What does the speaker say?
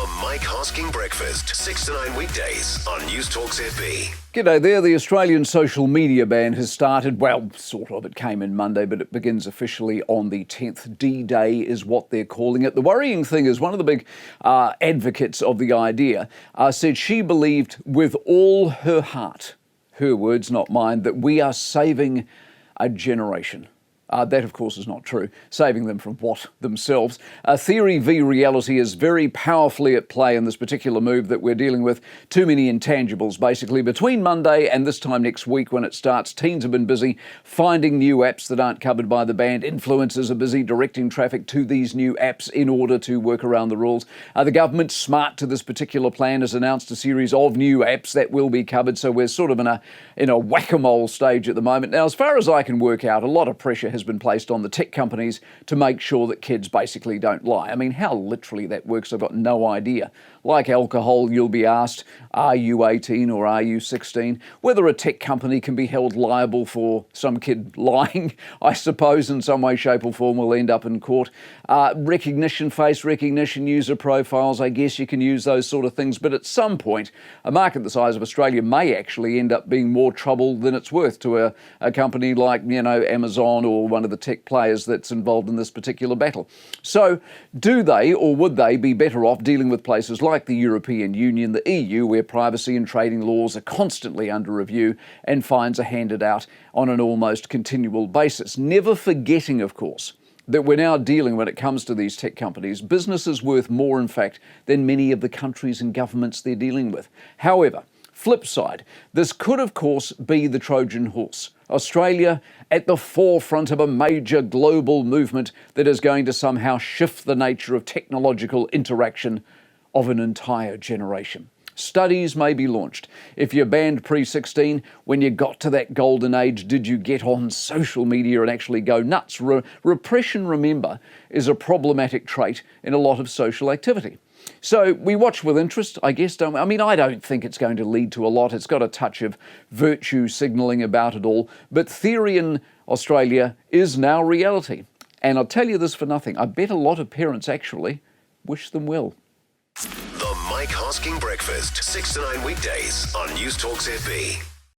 The Mike Hosking Breakfast, 6 to 9 weekdays on News Talk ZB. G'day there. The Australian social media ban has started. Well, sort of. It came in Monday, but it begins officially on the 10th. D-Day is what they're calling it. The worrying thing is one of the big advocates of the idea said she believed with all her heart, her words, not mine, that we are saving a generation. That, of course, is not true. Saving them from what? Themselves. Theory v reality is very powerfully at play in this particular move that we're dealing with. Too many intangibles, basically. Between Monday and this time next week when it starts, teens have been busy finding new apps that aren't covered by the ban. Influencers are busy directing traffic to these new apps in order to work around the rules. The government, smart to this particular plan, has announced a series of new apps that will be covered. So we're sort of in a whack-a-mole stage at the moment. Now, as far as I can work out, a lot of pressure has been placed on the tech companies to make sure that kids basically don't lie. I mean, how literally that works, I've got no idea. Like alcohol, you'll be asked, are you 18 or are you 16? Whether a tech company can be held liable for some kid lying, I suppose, in some way, shape or form will end up in court. Recognition, face recognition, user profiles, I guess you can use those sort of things. But at some point, a market the size of Australia may actually end up being more trouble than it's worth to a company like, Amazon or one of the tech players that's involved in this particular battle. So do they or would they be better off dealing with places like the European Union, the EU, where privacy and trading laws are constantly under review and fines are handed out on an almost continual basis? Never forgetting, of course, that we're now dealing, when it comes to these tech companies, businesses worth more, in fact, than many of the countries and governments they're dealing with. However, flip side, this could, of course, be the Trojan horse. Australia at the forefront of a major global movement that is going to somehow shift the nature of technological interaction of an entire generation. Studies may be launched. If you're banned pre-16, when you got to that golden age, did you get on social media and actually go nuts? Repression, remember, is a problematic trait in a lot of social activity. So we watch with interest, I guess, don't we? I mean, I don't think it's going to lead to a lot. It's got a touch of virtue signalling about it all. But theory in Australia is now reality. And I'll tell you this for nothing. I bet a lot of parents actually wish them well. The Mike Hosking Breakfast, 6 to 9 weekdays on News Talk ZB.